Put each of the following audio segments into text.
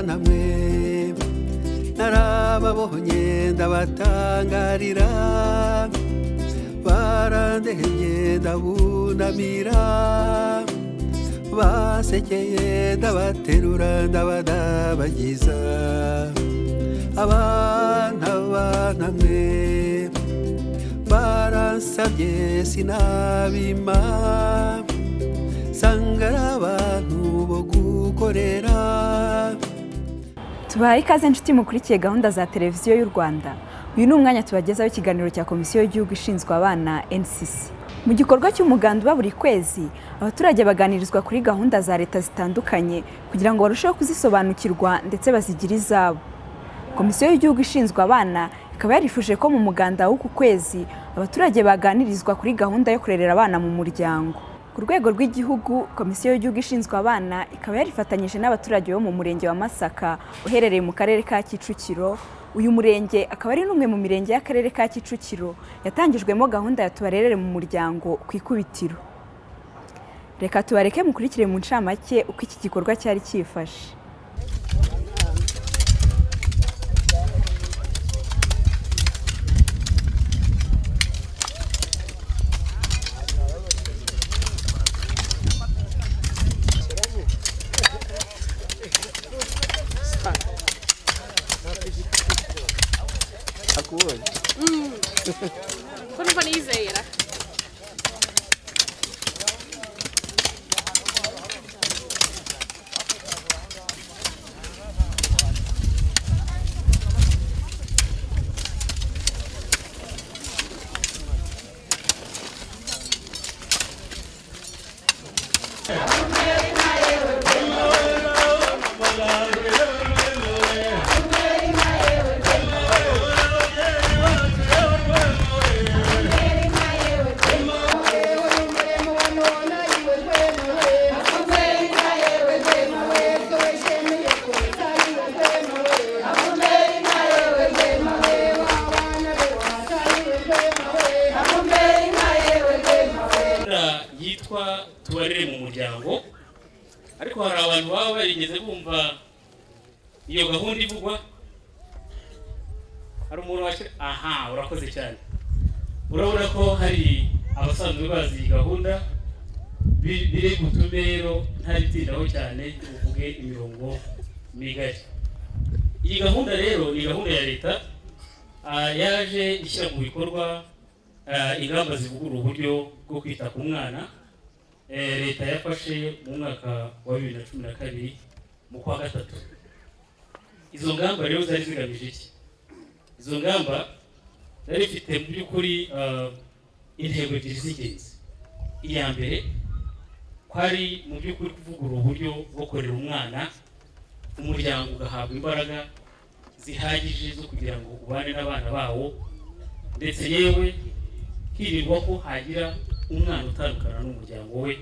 abana mwe narababonye ndabatangarira barandeheye ndabunamira basekeye ndabaterura ndabadabagiza abana mwe baransabye sinabima sangara abantu bo gukorera. Tubahaye ikaze inshuti mukurikiye gahunda za televiziyo y'u Rwanda. Uyu ni umwanya tubagezaho ikiganiro cya Komisiyo y'Igihugu ishinzwe abana NCC. Mu gikorwa cy'umuganda uba buri kwezi, abaturage baganirizwa kuri gahunda za leta zitandukanye kugira ngo barusheho kuzisobanukirwa ndetse bazigire izabo. Komisiyo y'Igihugu ishinzwe abana ikaba yarifuje ko mu muganda w'uku kwezi abaturage baganirizwa kuri gahunda yo kurerera abana mu muryango. Ku rwego rw'igihugu, Komisiyo y'Igihugu ishinzwe abana ikaba yarifatanyije n'abaturage bo mu murenge wa Masaka uherereye mu karere ka Kicukiro. Uyu murenge akaba ari n'umwe mu mirenge y'akarere ka Kicukiro yatangijwemo gahunda ya tubarerere mu muryango ku ikubitiro. Reka tubareke mukurikire mu ncamake uko iki gikorwa cyari cyifashe. Kurumva nizera yitwa tubarere mu muryango, ariko hari abantu baba barigeze bumva iyo gahunda ivugwa. Hari umuntu waje urakoze cyane. Urabona ko hari abasanzwe bazi iyi gahunda, biri gutume rero ntaritindaho cyane uvuge imirongo migari. Iyi gahunda rero ni gahunda ya leta yaje ishyira mu bikorwa ingamba zivugurura uburyo bwo kwita ku mwana. Leta yafashe mu mwaka wa 2012 mu kwa gatatu. Izo ngamba rero zari zigamije iki? Izo ngamba zari zifite mu by'ukuri intego ebyiri z'ingenzi. Iya mbere kwari mu by'ukuri kuvugurura uburyo bwo korera umwana, umuryango ugahabwa imbaraga zihagije zo kugira ngo ubane n'abana bawo, ndetse yewe hirindwa ko hagira umwana utandukana n'umuryango we,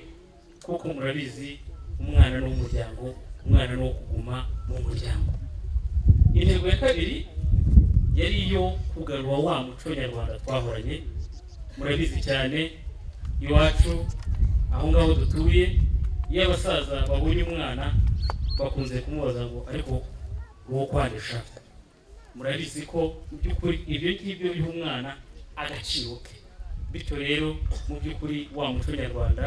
kuko murabizi umwana n'umuryango, umwana no kuguma mu muryango. Intego ya kabiri yari iyo kugarura wa muco nyarwanda twahoranye. Murabizi cyane iwacu aho ngaho dutuye, iyo abasaza babonye umwana bakunze kumubaza ngo ariko uwo kwanisha. Murabizi ko mu by'ukuri ibyo ngibyo biha umwana agaciro ke. Bityo rero mu by'ukuri wa muco nyarwanda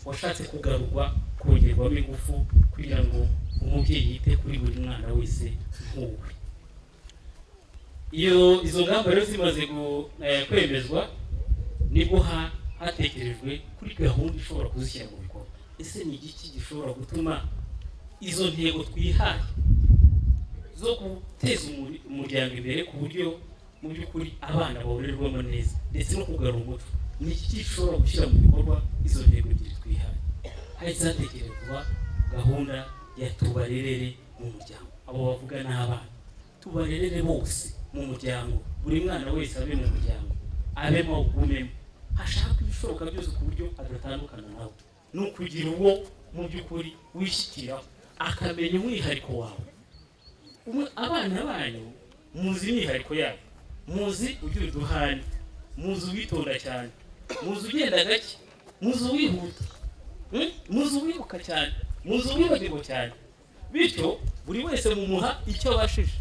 washatse kugarurwa, kongerwamo ingufu kugira ngo umubyeyi yite kuri buri mwana wese nk'uwe. Izo ngamba rero zimaze kwemezwa, nibwo hatekerejwe kuri gahunda ishobora kuzishyira mu bikorwa. Ese ni igiki gishobora gutuma izo ntego twihaye zo guteza umuryango imbere ku buryo mu by'ukuri abana baborerwamo neza ndetse no kugarura umuco, ni iki gishobora gushyira mu bikorwa izo ntego ebyiri twihaye? Hazatekerezwa gahunda ya tubarerere mu muryango. Abo bavuga n'abana, tubarerere bose mu muryango, buri mwana wese abe mu muryango, abemo ugumemo, hashaka ibishoboka byose ku buryo adatandukana nawe. Ni ukugira uwo mu by'ukuri wishyikiraho akamenya umwihariko wawe. Abana banyu muzi imyihariko yabo, muzi ugira uduhane, muzi uwitonda cyane, muzi ugenda gake, muzi uwihuta, muzi uwibuka cyane, muzi uwibagirwa cyane. bityo buri wese mumuha icyo abashije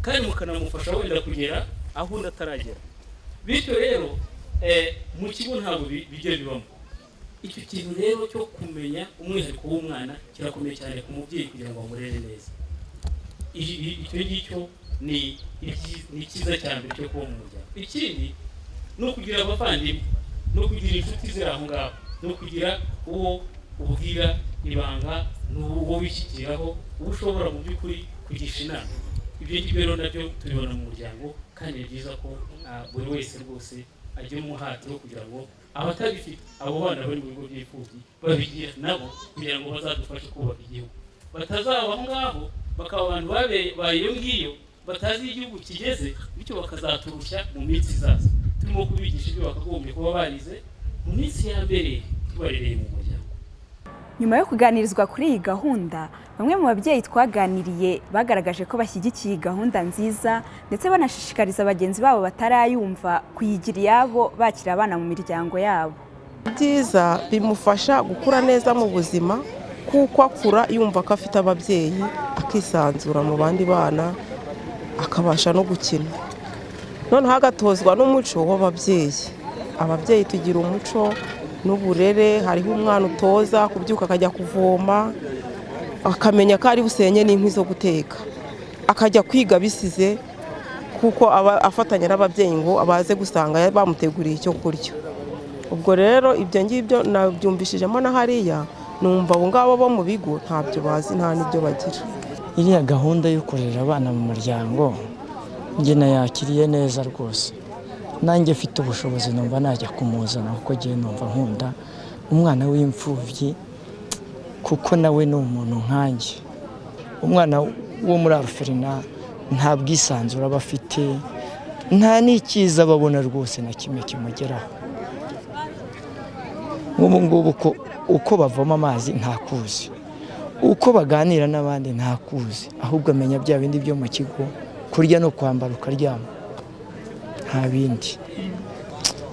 kandi mukanamufasha wenda kugera aho undi ataragera. Bityo rero mu kigo ntabwo bijya bibamo icyo kintu rero cyo kumenya umwihariko w'umwana kirakomeye cyane ku mubyeyi kugira ngo amurere neza. Icyo ngicyo ni cyiza cyane cyo kuba mu muryango. Ikindi no kugira abavandimwe, no kugira inshuti ziri aho ngaho, no kugira uwo ubwira ibanga, n'uwo wishyikiraho, uwo ushobora mu by'ukuri kugisha inama. Ibyo ngibyo rero nabyo tubibona mu muryango, kandi ni byiza ko buri wese rwose agira umuhati wo kugira ngo abatabifite abo bana bari mu bigo by'imfubyi babigira nabo kugira ngo bazadufashe kubaka igihugu. Batazaba aho ngaho bakaba abantu babaye iyo ngiyo batazi igihugu kigeze, bityo bakazaturushya mu minsi izaza. Turimo kubigisha ibyo bakagombye kuba barize mu minsi ya mbere tubarereye mu muryango. Nyuma yo kuganirizwa kuri iyi gahunda, bamwe mu babyeyi twaganiriye bagaragaje ko bashyigikiye gahunda nziza ndetse banashishikariza bagenzi babo batarayumva kuyigira iyabo bakira abana mu miryango yabo. Byiza bimufasha gukura neza mu buzima kuko akura yumva ko afite ababyeyi, akisanzura mu bandi bana, akabasha no gukina. Noneho agatozwa n'umuco w'ababyeyi. Ababyeyi tugira umuco n'uburere, hariho umwana utoza kubyuka akajya kuvoma, akamenya ko ari busenye n'inkwi zo guteka, akajya kwiga bisize kuko aba afatanya n'ababyeyi ngo abaze gusanga bamuteguriye icyo kurya. Ubwo rero ibyo ngibyo nabyumvishijemo na hariya, numva abo ngabo bo mu bigo ntabyo bazi, nta n'ibyo bagira. Iriya gahunda yo kurera abana mu muryango njye nayakiriye neza rwose. Nanjye mfite ubushobozi numva najya kumuzana kuko ngiye numva nkunda umwana w'imfubyi, kuko nawe ni umuntu nkanjye. Umwana wo muri Aruferina nta bwisanzura aba afite, nta n'ikiza babona rwose na kimwe kimugeraho. Nk'ubu ngubu uko bavoma amazi ntakuzi, uko baganira n'abandi ntakuzi, ahubwo amenya bya bindi byo mu kigo, kurya no kwambara ukaryama, nta bindi.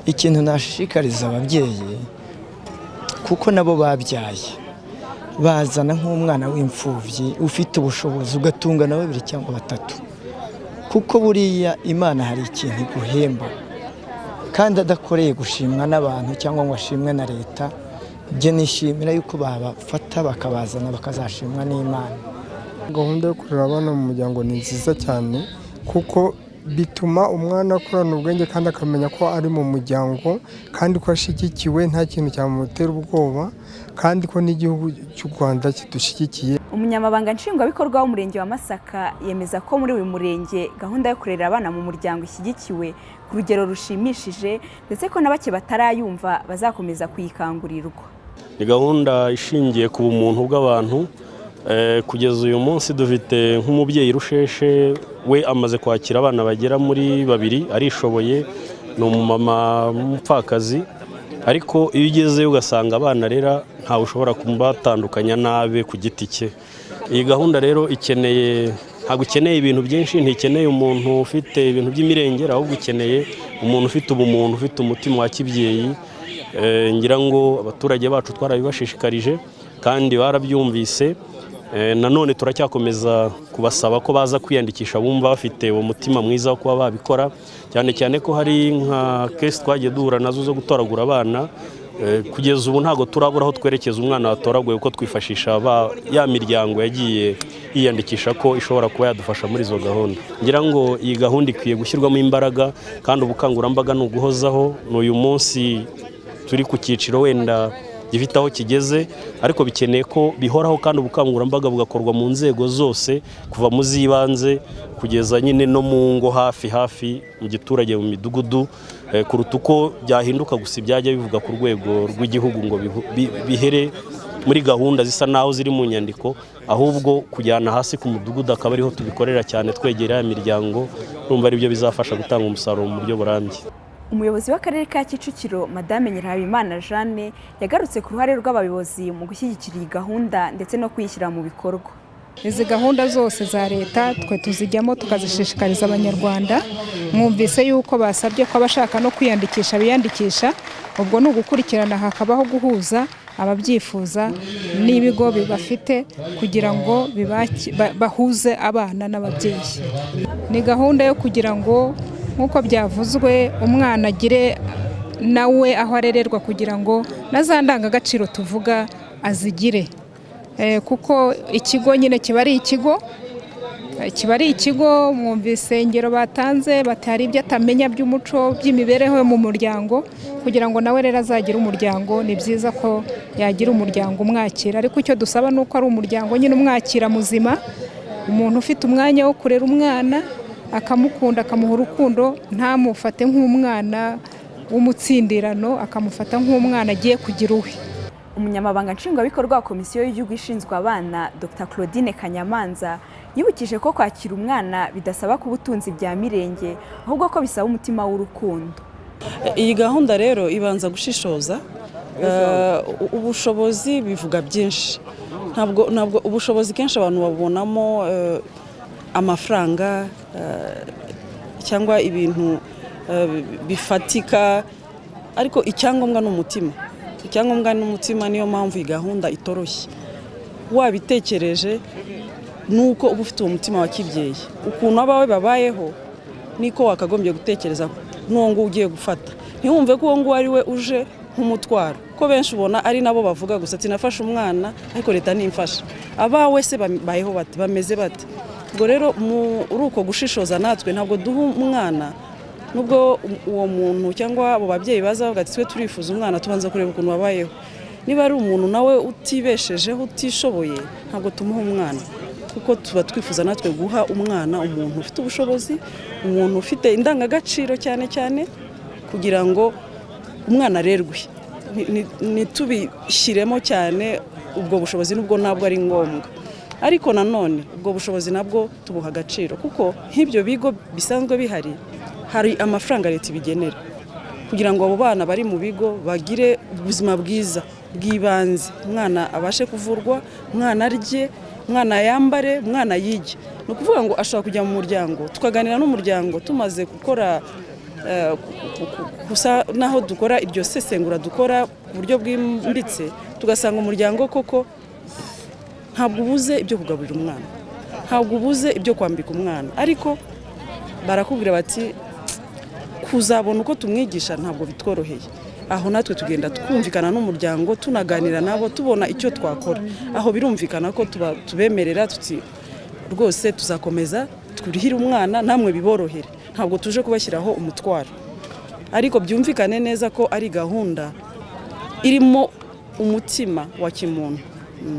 Ikintu nashishikariza ababyeyi, kuko nabo babyaye, bazana nk'umwana w'imfubyi ufite ubushobozi ugatunga na 2 cyangwa 3, kuko buriya Imana hari ikintu iguhemba kandi adakoreye gushimwa n'abantu cyangwa ngo ashimwe na leta. Byo nishimira yuko babafata bakabazana bakazashimwa n'Imana. Gahunda yo kurera abana mu muryango ni nziza cyane kuko bituma umwana akurana ubwenge kandi akamenya ko ari mu muryango, kandi ko ashyigikiwe, nta kintu cyamutera ubwoba, kandi ko n'igihugu cy'u Rwanda kidushyigikiye. Umunyamabanga nshingwabikorwa w'umurenge wa Masaka yemeza ko muri uyu murenge gahunda yo kurera abana mu muryango ishyigikiwe ku rugero rushimishije, ndetse ko na bake batarayumva bazakomeza kuyikangurirwa. Ni gahunda ishingiye ku bumuntu bw'abantu. Kugeza uyu munsi dufite nk'umubyeyi Rusheshe, we amaze kwakira abana bagera muri 2, arishoboye, ni umumama w'umupfakazi, ariko iyo ugezeyo ugasanga abana rera ntawe ushobora kubatandukanya nabe ku giti cye. Iyi gahunda rero ntabwo ikeneye ibintu byinshi, ntikeneye umuntu ufite ibintu by'imirengera, ahubwo ikeneye umuntu ufite ubumuntu, ufite umutima wa kibyeyi. Ngira ngo abaturage bacu twarabibashishikarije kandi barabyumvise. Nanone turacyakomeza kubasaba ko baza kwiyandikisha bumva bafite uwo mutima mwiza wo kuba babikora, cyane cyane ko hari nka case twagiye duhura nazo zo gutoragura abana. Kugeza ubu ntago turabura aho twerekeza umwana watoraguye, kuko twifashisha ya miryango yagiye yiyandikisha ko ishobora kuba yadufasha muri izo gahunda. Ngira ngo iyi gahunda ikwiye gushyirwamo imbaraga, kandi ubukangurambaga ni uguhozaho. N'uyu munsi turi ku cyiciro wenda gifite aho kigeze, ariko bikeneye ko bihoraho, kandi ubukangurambaga bugakorwa mu nzego zose, kuva mu z'ibanze kugeza nyine no mu ngo hafi mu giturage, mu midugudu, kuruta uko byahinduka gusa ibyajya bivuga ku rwego rw'igihugu ngo bihere muri gahunda zisa naho ziri mu nyandiko, ahubwo kujyana hasi ku mudugudu akaba ariho tubikorera cyane, twegera imiryango. Numva ari byo bizafasha gutanga umusaruro mu buryo burambye. Umuyobozi w'akarere ka Kicukiro Madame Nyirahabimana Jeanne yagarutse ku ruhare rw'abayobozi mu gushyigikira iyi gahunda ndetse no kuyishyira mu bikorwa. Izi gahunda zose za leta twe tuzijyamo tukazishishikariza abanyarwanda. Mwumvise yuko basabye ko abashaka no kwiyandikisha biyandikisha, ubwo ni ugukurikirana hakabaho guhuza ababyifuza n'ibigo bibafite kugira ngo bahuze abana n'ababyeyi. Ni gahunda yo kugira ngo nk'uko byavuzwe umwana agire nawe aho arererwa kugira ngo na za ndangagaciro tuvuga azigire, kuko ikigo nyine kiba ari ikigo. Mwumvise ingero batanze batari ibyo atamenya by'umuco by'imibereho yo mu muryango, kugira ngo nawe rero azagire umuryango. Ni byiza ko yagira umuryango umwakira, ariko icyo dusaba ni uko ari umuryango nyine umwakira muzima, umuntu ufite umwanya wo kurera umwana akamukunda akamuha urukundo, ntamufate nk'umwana w'umutsindirano, akamufata nk'umwana agiye kugira uwe. Umunyamabanga nshingwabikorwa wa Komisiyo y'Igihugu ishinzwe abana Dr Claudine Kanyamanza yibukije ko kwakira umwana bidasaba kuba utunzi bya mirenge, ahubwo ko bisaba umutima w'urukundo. Iyi gahunda rero ibanza gushishoza. Ubushobozi bivuga byinshi, ntabwo ubushobozi kenshi abantu babonamo amafaranga cyangwa ibintu bifatika, ariko icyangombwa n'umutima. Icyangombwa n'umutima, niyo mpamvu iyi gahunda itoroshye. Wabitekereje nuko uba ufite uwo mutima wa kibyeyi, ukuntu abawe babayeho niko wakagombye gutekereza n'uwo nguwo ugiye gufata. Ntiwumve ko uwo nguwo ari we uje nk'umutwaro, ko benshi ubona ari nabo bavuga gusa ati nafashe umwana ariko leta ntimfasha. Abawe se babayeho bate, bameze bate? Ubwo rero muri uko gushishoza natwe ntabwo duha umwana, nubwo uwo muntu cyangwa abo babyeyi baza bavuga ati twe turifuza umwana, tubanza kureba ukuntu babayeho. Niba ari umuntu nawe utibeshejeho utishoboye, ntabwo tumuha umwana, kuko tuba twifuza natwe guha umwana umuntu ufite ubushobozi, umuntu ufite indangagaciro cyane cyane, kugira ngo umwana arerwe. Ntitubishyiremo cyane ubwo bushobozi, nubwo ntabwo ari ngombwa, ariko nanone ubwo bushobozi nabwo tubuha agaciro, kuko nk'ibyo bigo bisanzwe bihari, hari amafaranga leta ibigenera kugira ngo abo bana bari mu bigo bagire ubuzima bwiza bw'ibanze. Umwana abashe kuvurwa, umwana arye, umwana yambare, umwana yige. Ni ukuvuga ngo ashobora kujya mu muryango, tukaganira n'umuryango tumaze gukora gusa naho dukora iryo sesengura dukora ku buryo bwimbitse, tugasanga umuryango koko ntabwo ubuze ibyo kugaburira umwana, ntabwo ubuze ibyo kwambika umwana, ariko barakubwira bati kuzabona uko tumwigisha ntabwo bitworoheye. Aho natwe tugenda twumvikana n'umuryango, tunaganira nabo, tubona icyo twakora. Aho birumvikana ko tubemerera tuti rwose tuzakomeza turihire umwana, namwe biborohere, ntabwo tuje kubashyiraho umutwaro, ariko byumvikane neza ko ari gahunda irimo umutima wa kimuntu.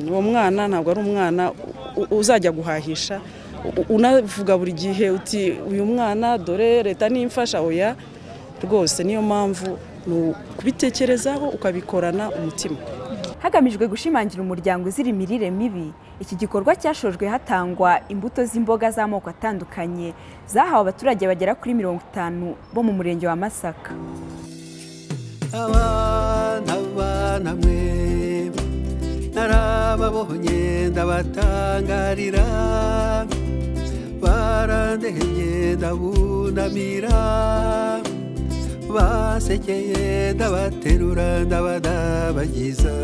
Uwo mwana ntabwo ari umwana uzajya guhahisha unavuga buri gihe uti uyu mwana dore leta nimfasha. Oya, rwose niyo mpamvu kubitekerezaho ukabikorana umutima. Hagamijwe gushimangira umuryango uzira imirire mibi, iki gikorwa cyashojwe hatangwa imbuto z'imboga z'amoko atandukanye zahawe abaturage bagera kuri 50 bo mu murenge wa Masaka. Abana mwe narababonye ndabatangarira, barandeheye ndabunamira, basekeye ndabaterura ndabadabagiza.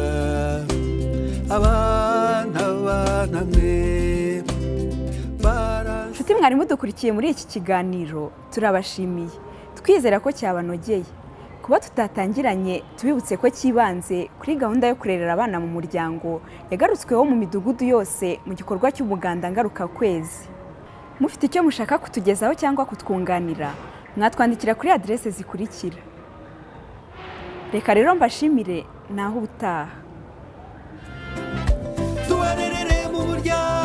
Abana mwe Nshuti mwari mudukurikiye muri iki kiganiro, turabashimiye, twizera ko cyabanogeye. Kuba tutatangiranye tubibutse ko kibanze kuri gahunda yo kurerera abana mu muryango yagarutsweho mu midugudu yose mu gikorwa cy'umuganda ngaruka kwezi. Mufite icyo mushaka kutugezaho cyangwa kutwunganira, mwatwandikira kuri adresse zikurikira. Reka rero mbashimire, naho ubutaha. tubarerere mu muryango.